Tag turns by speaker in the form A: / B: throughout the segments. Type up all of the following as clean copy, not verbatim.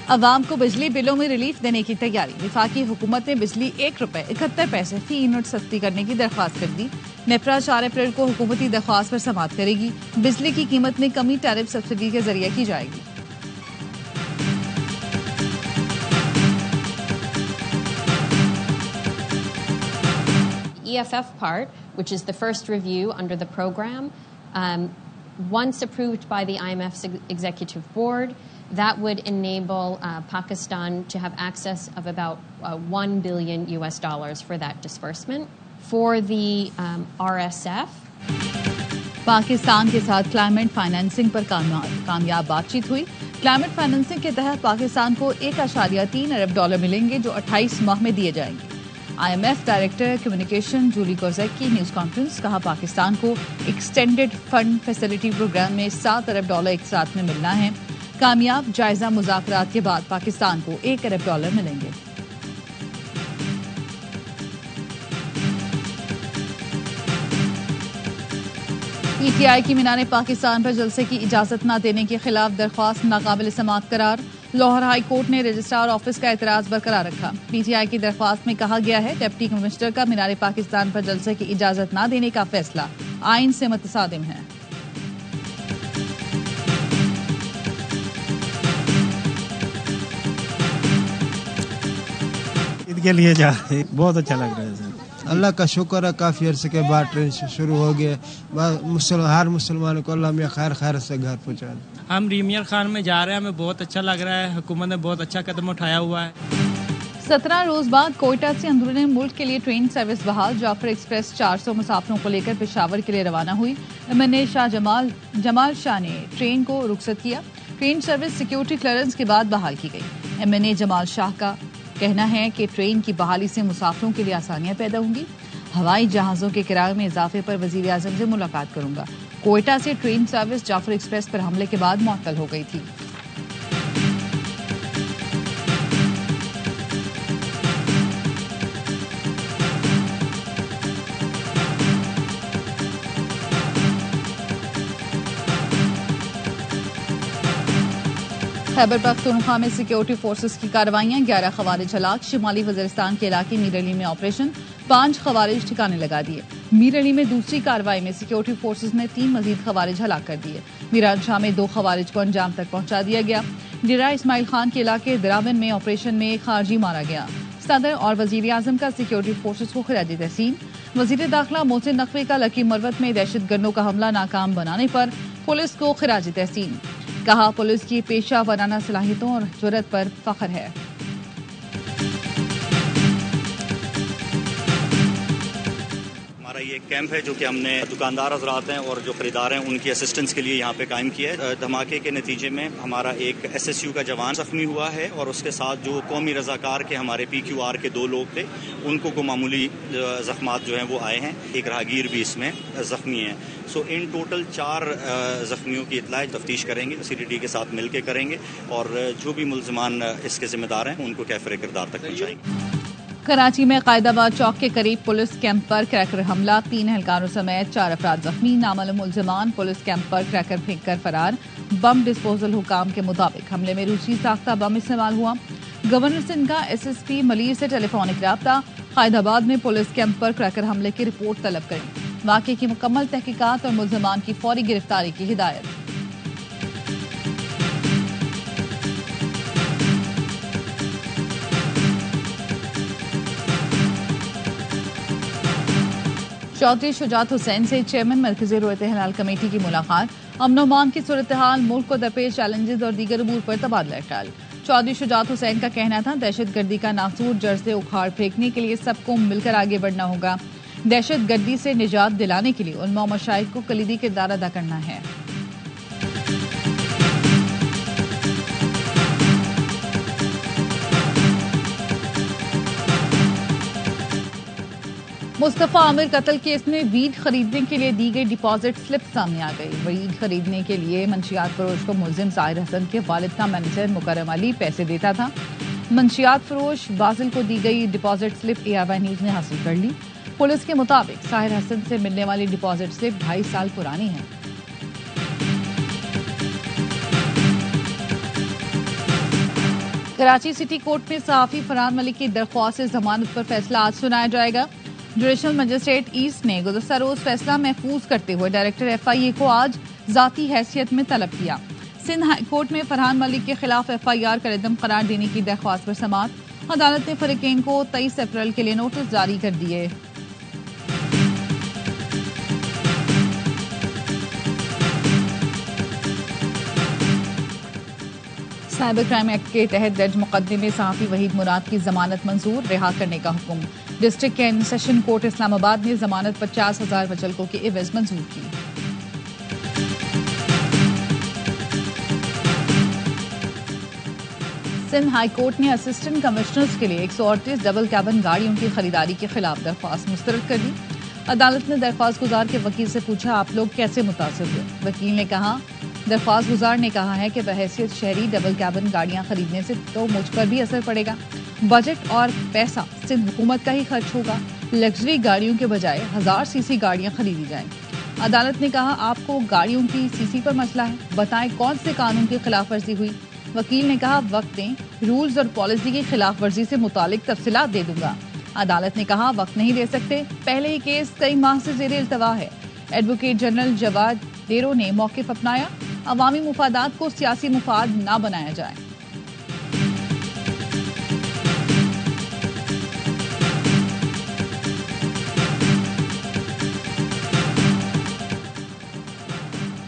A: عوام کو بجلی بلوں میں ریلیف دینے کی تیاری. وفاقی حکومت نے بجلی ₹1.71 فی یونٹ سستی کرنے کی درخواست کر دی. نیپرا 4 اپریل کو حکومتی درخواست پر سماعت کرے گی. بجلی کی قیمت میں کمی ٹیرف سبسڈی کے ذریعے کی جائے گی.
B: EFF part, which is the first review under the program, once approved by the IMF's executive board, that would enable Pakistan to have access of about $1 billion for that disbursement. For the RSF,
A: Pakistan کے ساتھ climate financing پر کامیاب بات چیت ہوئی. Climate financing کے تحت پاکستان کو $1.3 ارب ملیں گے جو 28 ماہ میں دیے جائیں گے. IMF ڈائریکٹر کمیونیکیشن جولی کوزیک کی نیوز کانفرنس. کہا پاکستان کو ایکسٹینڈڈ فنڈ فیسلٹی پروگرام میں $7 ارب ایک ساتھ میں ملنا ہے. کامیاب جائزہ مذاکرات کے بعد پاکستان کو $1 ارب ملیں گے. PTI کی مینار پاکستان پر جلسے کی اجازت نہ دینے کے خلاف درخواست ناقابل سماعت قرار. لاہور ہائی کورٹ نے رجسٹرار آفس کا اعتراض برقرار رکھا. PTI کی درخواست میں کہا گیا ہے ڈپٹی کمشنر کا مینار پاکستان پر جلسے کی اجازت نہ دینے کا فیصلہ آئین سے متصادم ہے.
C: عید کے لیے جا رہے بہت اچھا لگ رہا ہے. اللہ کا شکر ہے کافی عرصے کے بعد ٹرین شروع ہو گئے. ہر مسلمان کو اللہ میں خیر سے گھر پہنچا دے.
D: ہم ریمیر خان میں جا رہے ہیں, ہمیں بہت اچھا لگ رہا ہے. حکومت نے بہت اچھا قدم اٹھایا ہوا ہے.
A: 17 روز بعد کوئٹہ سے اندرون ملک کے لیے ٹرین سروس بحال. جعفر ایکسپریس 400 مسافروں کو لے کر پشاور کے لیے روانہ ہوئی. MNA شاہ جمال شاہ نے ٹرین کو رخصت کیا. ٹرین سروس سیکیورٹی کلیئرنس کے بعد بحال کی گئی. MNA جمال شاہ کا کہنا ہے کہ ٹرین کی بحالی سے مسافروں کے لیے آسانیاں پیدا ہوں گی. ہوائی جہازوں کے کرائے میں اضافے پر وزیر اعظم سے ملاقات کروں گا. کوئٹہ سے ٹرین سروس جعفر ایکسپریس پر حملے کے بعد معطل ہو گئی تھی. خیبر پختونخوا میں سیکیورٹی فورسز کی کارروائیاں. 11 خوارج ہلاک. شمالی وزیرستان کے علاقے میر علی میں آپریشن. 5 خوارج ٹھکانے لگا دیے. میر علی میں دوسری کارروائی میں سیکیورٹی فورسز نے 3 مزید خوارج ہلاک کر دیے. میران شاہ میں 2 خوارج کو انجام تک پہنچا دیا گیا. ڈیرہ اسماعیل خان کے علاقے دراون میں آپریشن میں ایک خارجی مارا گیا. صدر اور وزیر اعظم کا سیکیورٹی فورسز کو خراج تحسین. وزیر داخلہ محسن نقوی کا لکی مروت میں دہشت گردوں کا حملہ ناکام بنانے پر پولیس کو خراج تحسین. کہا پولیس کی پیشہ ورانہ صلاحیتوں اور جرأت پر فخر ہے.
E: ہمارا یہ کیمپ ہے جو کہ ہم نے دکاندار حضرات ہیں اور جو خریدار ہیں ان کی اسسٹنس کے لیے یہاں پہ قائم کیا ہے. دھماکے کے نتیجے میں ہمارا ایک SSU کا جوان زخمی ہوا ہے اور اس کے ساتھ جو قومی رضاکار کے ہمارے PQR کے 2 لوگ تھے ان کو معمولی زخمات جو ہیں وہ آئے ہیں. ایک راہگیر بھی اس میں زخمی ہیں. سو ان ٹوٹل 4 زخمیوں کی اطلاع تفتیش کریں گے, CDT کے ساتھ مل کے کریں گے اور جو بھی ملزمان اس کے ذمہ دار ہیں ان کو کیفر کردار تک پہنچائیں گے.
A: کراچی میں قائد آباد چوک کے قریب پولیس کیمپ پر کریکر حملہ. 3 اہلکاروں سمیت 4 افراد زخمی. نامعلوم ملزمان پولیس کیمپ پر کریکر پھینک کر فرار. بم ڈسپوزل حکام کے مطابق حملے میں روسی ساختہ بم استعمال ہوا. گورنر سندھ کا SSP ملیر سے ٹیلی فونک رابطہ. قائد آباد میں پولیس کیمپ پر کریکر حملے کی رپورٹ طلب کریں. واقعے کی مکمل تحقیقات اور ملزمان کی فوری گرفتاری کی ہدایت. چودھری شجاعت حسین سے چیئرمین مرکزی رویت ہلال کمیٹی کی ملاقات. امن و امان کی صورتحال, ملک کو درپیش چیلنجز اور دیگر امور پر تبادلہ خیال. چودھری شجاعت حسین کا کہنا تھا دہشت گردی کا ناسور جڑ سے اکھاڑ پھینکنے کے لیے سب کو مل کر آگے بڑھنا ہوگا. دہشت گردی سے نجات دلانے کے لیے علماء و مشائخ کو کلیدی کردار ادا کرنا ہے. مصطفیٰ عامر قتل کیس میں ویڈ خریدنے کے لیے دی گئی ڈپازٹ سلپ سامنے آ گئی. ویڈ خریدنے کے لیے منشیات فروش کو ملزم ظاہر حسن کے والد کا مینیجر مکرم علی پیسے دیتا تھا. منشیات فروش بازل کو دی گئی ڈپازٹ سلپ ARY نیوز نے حاصل کر لی. پولیس کے مطابق ظاہر حسن سے ملنے والی ڈپازٹ سلپ 2.5 سال پرانی ہے. کراچی سٹی کورٹ میں صحافی فرحان ملک کی درخواست ضمانت پر فیصلہ آج سنایا جائے گا. جوڈیشل مجسٹریٹ ایسٹ نے گزشتہ روز فیصلہ محفوظ کرتے ہوئے ڈائریکٹر FIA کو آج ذاتی حیثیت میں طلب کیا. سندھ ہائی کورٹ میں فرحان ملک کے خلاف FIR کا عدم قرار دینے کی درخواست پر سماعت. عدالت نے فریقین کو 23 اپریل کے لیے نوٹس جاری کر دیے. سائبر کرائم ایکٹ کے تحت درج مقدمے میں صحافی وحید مراد کی ضمانت منظور، رہا کرنے کا حکم. ڈسٹرکٹ اینڈ سیشن کورٹ اسلام آباد نے ضمانت 50,000 وچلکوں کے عوض منظور کی. سندھ ہائی کورٹ نے اسسٹنٹ کمشنرز کے لیے 138 ڈبل کیبن گاڑیوں کی خریداری کے خلاف درخواست مسترد کر دی. عدالت نے درخواست گزار کے وکیل سے پوچھا آپ لوگ کیسے متاثر ہوئے. وکیل نے کہا درخواست گزار نے کہا ہے کہ بحیثیت شہری ڈبل کیبن گاڑیاں خریدنے سے تو مجھ پر بھی اثر پڑے گا. بجٹ اور پیسہ سندھ حکومت کا ہی خرچ ہوگا. لگژری گاڑیوں کے بجائے 1000 cc گاڑیاں خریدی جائیں. عدالت نے کہا آپ کو گاڑیوں کی CC پر مسئلہ ہے، بتائیں کون سے قانون کی خلاف ورزی ہوئی. وکیل نے کہا وقت دیں، رولز اور پالیسی کی خلاف ورزی سے متعلق تفصیلات دے دوں گا. عدالت نے کہا وقت نہیں دے سکتے، پہلے ہی کیس کئی ماہ سے زیر التوا ہے. ایڈوکیٹ جنرل جواد ڈیرو نے موقف اپنایا، عوامی مفادات کو سیاسی مفاد نہ بنایا جائے.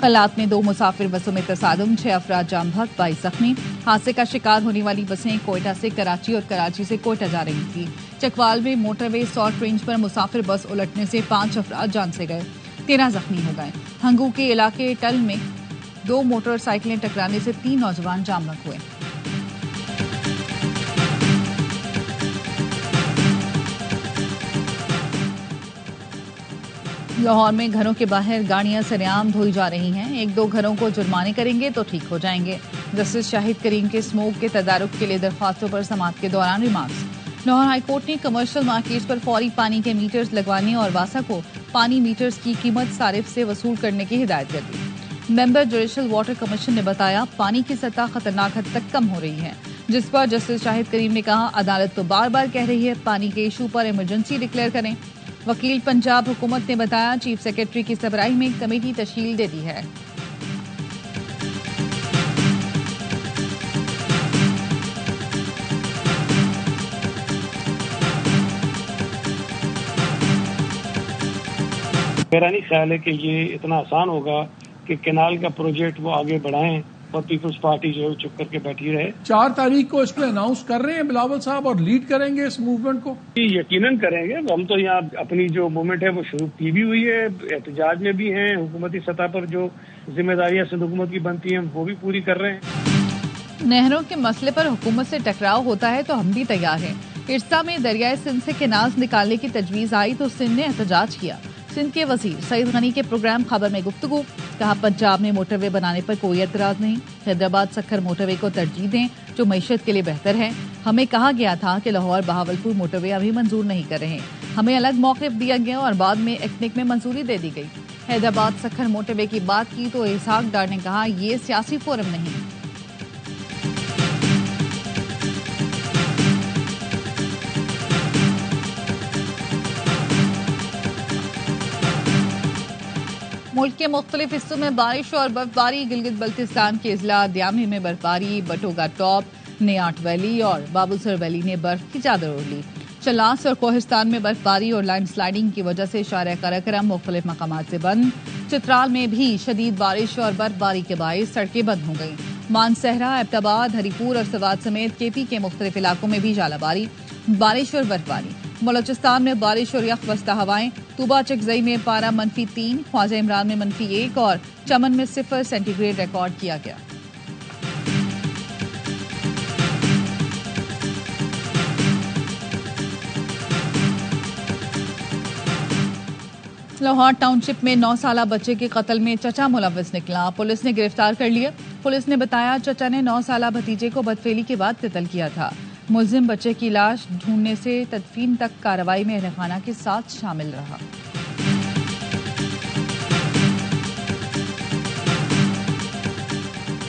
A: قلات میں 2 مسافر بسوں میں تصادم، 6 افراد جام بحق، 22 زخمی. حادثے کا شکار ہونے والی بسیں کوئٹہ سے کراچی اور کراچی سے کوئٹہ جا رہی تھی. چکوال میں موٹر وے سالٹ رینج پر مسافر بس الٹنے سے 5 افراد جان سے گئے، 13 زخمی ہو گئے. ہنگو کے علاقے ٹل میں 2 موٹر سائیکلیں ٹکرانے سے 3 نوجوان جام بحق ہوئے. لاہور میں گھروں کے باہر گاڑیاں سرعام دھوئی جا رہی ہیں. 1-2 گھروں کو جرمانے کریں گے تو ٹھیک ہو جائیں گے. جسٹس شاہد کریم کے اسموک کے تدارک کے لیے درخواستوں پر سماعت کے دوران ریمارکس. لاہور ہائی کورٹ نے کمرشل مارکیٹس پر فوری پانی کے میٹرز لگوانے اور واسا کو پانی میٹرز کی قیمت صارف سے وصول کرنے کی ہدایت کر دی. ممبر جوڈیشل واٹر کمیشن نے بتایا پانی کی سطح خطرناک حد تک کم ہو رہی ہے، جس پر جسٹس شاہد کریم نے کہا عدالت تو بار بار کہہ رہی ہے پانی کے ایشو پر ایمرجنسی ڈکلیئر کریں. وکیل پنجاب حکومت نے بتایا چیف سیکرٹری کی سربراہی میں کمیٹی تشکیل دے دی ہے.
F: میرا نہیں خیال ہے کہ یہ اتنا آسان ہوگا کہ کینال کا پروجیکٹ وہ آگے بڑھائیں اور پیپلز پارٹی جو ہے چپ کر کے بیٹھی رہے.
G: 4 تاریخ کو اس پہ اناؤنس کر رہے ہیں بلاول صاحب اور لیڈ کریں گے اس موومنٹ کو.
F: یقیناً کریں گے. ہم تو یہاں اپنی جو موومنٹ ہے وہ شروع کی بھی ہوئی ہے، احتجاج میں بھی ہیں، حکومتی سطح پر جو ذمہ داریاں سندھ حکومت کی بنتی ہیں وہ بھی پوری کر رہے ہیں.
A: نہروں کے مسئلے پر حکومت سے ٹکراؤ ہوتا ہے تو ہم بھی تیار ہیں. ارسا میں دریائے سندھ سے کینالز نکالنے کی تجویز آئی تو سندھ نے احتجاج کیا. سندھ کے وزیر سعید غنی کے پروگرام خبر میں گفتگو، کہا پنجاب میں موٹر وے بنانے پر کوئی اعتراض نہیں، حیدرآباد سکھر موٹر وے کو ترجیح دیں جو معیشت کے لیے بہتر ہے. ہمیں کہا گیا تھا کہ لاہور بہاولپور موٹر وے ابھی منظور نہیں کر رہے، ہمیں الگ موقف دیا گیا اور بعد میں ایکنک میں منظوری دے دی گئی. حیدرآباد سکھر موٹر وے کی بات کی تو اسحاق ڈار نے کہا یہ سیاسی فورم نہیں. ملک کے مختلف حصوں میں بارش اور برفباری. گلگت بلتستان کے اضلاع دیامی میں برفباری، بٹوگا ٹاپ، نیاٹ ویلی اور بابوسر ویلی نے برف کی چادر اوڑھ لی. چلاس اور کوہستان میں برفباری اور لینڈ سلائیڈنگ کی وجہ سے شارع قراقرم مختلف مقامات سے بند. چترال میں بھی شدید بارش اور برفباری کے باعث سڑکیں بند ہو گئیں. مانسہرہ، ایبٹ آباد، ہری پور اور سوات سمیت KP کے مختلف علاقوں میں بھی ژالہ باری، بارش اور برفباری. بلوچستان میں بارش اور یخ وستہ ہوائیں. طوبہ چکزئی میں پارہ -3، خواجہ عمران میں -1 اور چمن میں 0 سینٹی گریڈ ریکارڈ کیا گیا. لاہور ٹاؤن شپ میں 9 سالہ بچے کے قتل میں چچا ملوث نکلا، پولیس نے گرفتار کر لیا. پولیس نے بتایا چچا نے 9 سالہ بھتیجے کو بدفعلی کے بعد قتل کیا تھا. ملزم بچے کی لاش ڈھونڈنے سے تدفین تک کارروائی میں اہل خانہ کے ساتھ شامل رہا.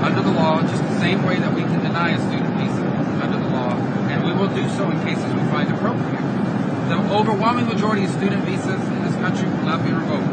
H: under the law, just the same way that we can deny a student visa under the law, and we will do so in cases we find appropriate. The overwhelming majority of student visas in this country will not be revoked.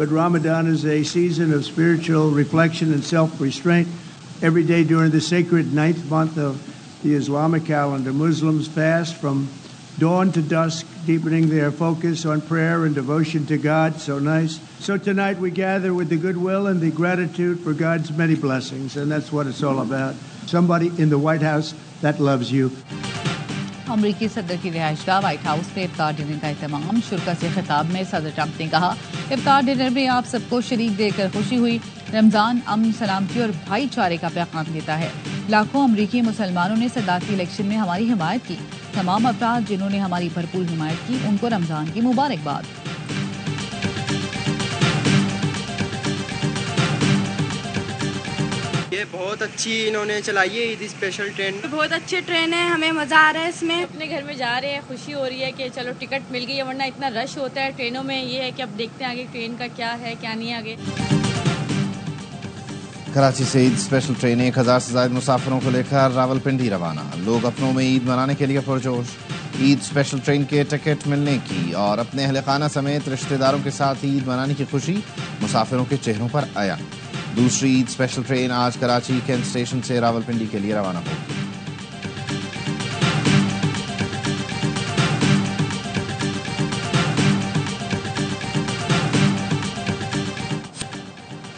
I: But Ramadan is a season of spiritual reflection and self-restraint every day during the sacred 9th month of the Islamic calendar. Muslims fast from dawn to dusk, deepening their focus on prayer and devotion to God. So nice. So tonight we gather with the goodwill and the gratitude for God's many blessings, and that's what it's all about. Somebody in the White House that loves you.
A: امریکی صدر کی رہائشگاہ white house میں افطار dinner کا اہتمام. شرکا سے خطاب میں صدر ٹرمپ نے کہا افطار ڈنر میں آپ سب کو شریک دیکھ کر خوشی ہوئی. رمضان امن، سلامتی اور بھائی چارے کا پیغام دیتا ہے. لاکھوں امریکی مسلمانوں نے صدارتی الیکشن میں ہماری حمایت کی. تمام افراد جنہوں نے ہماری بھرپور حمایت کی ان کو رمضان کی مبارکباد.
J: یہ بہت اچھی انہوں نے چلائی ہے عید اسپیشل ٹرین.
K: بہت اچھے ٹرین ہے، ہمیں مزہ آ رہا ہے اس میں.
L: اپنے گھر میں جا رہے ہیں، خوشی ہو رہی ہے کہ چلو ٹکٹ مل گئی ہے، ورنہ اتنا رش ہوتا ہے ٹرینوں میں. یہ ہے کہ اب دیکھتے ہیں آگے ٹرین کا کیا ہے کیا نہیں آگے.
M: کراچی سے عید اسپیشل ٹرین 1000 سے زائد مسافروں کو لے کر راولپنڈی روانہ. لوگ اپنوں میں عید منانے کے لیے پرجوش. عید اسپیشل ٹرین کے ٹکٹ ملنے کی اور اپنے اہل خانہ سمیت رشتہ داروں کے ساتھ عید منانے کی خوشی مسافروں کے چہروں پر آیا. دوسری عید اسپیشل ٹرین آج کراچی کینٹ اسٹیشن سے راولپنڈی کے لیے روانہ ہوگی.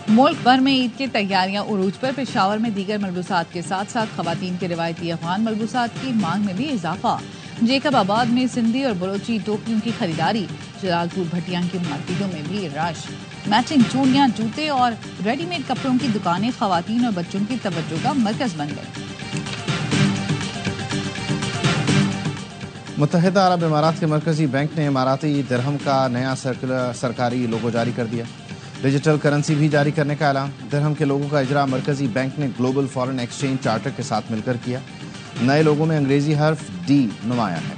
A: ملک بھر میں عید کی تیاریاں عروج پر. پشاور میں دیگر ملبوسات کے ساتھ ساتھ خواتین کے روایتی افغان ملبوسات کی مانگ میں بھی اضافہ. جیکب آباد میں سندھی اور بلوچی ٹوپیوں کی خریداری. جلال پور بھٹیاں کی مارکیٹوں میں بھی رش. میچنگ چوڑیاں، جوتے اور ریڈی میڈ کپڑوں کی دکانیں خواتین اور بچوں کی توجہ کا مرکز بن گئی.
M: متحدہ عرب امارات کے مرکزی بینک نے اماراتی درہم کا نیا سرکاری لوگو جاری کر دیا. ڈیجیٹل کرنسی بھی جاری کرنے کا اعلان. درہم کے لوگوں کا اجرا مرکزی بینک نے گلوبل فارن ایکسچینج چارٹر کے ساتھ مل کر کیا. نئے لوگوں میں انگریزی حرف ڈی نمایاں ہے.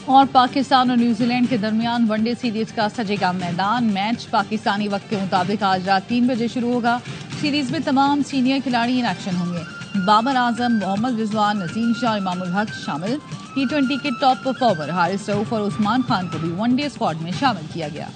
A: اور پاکستان اور نیوزی لینڈ کے درمیان ون ڈے سیریز کا سجے گا میدان. میچ پاکستانی وقت کے مطابق آج رات 3 بجے شروع ہوگا. سیریز میں تمام سینئر کھلاڑی ان ایکشن ہوں گے. بابر اعظم، محمد رضوان، نسیم شاہ اور امام الحق شامل. T20 کے ٹاپ پرفارمر حارث رؤف اور عثمان خان کو بھی ون ڈے اسکواڈ میں شامل کیا گیا.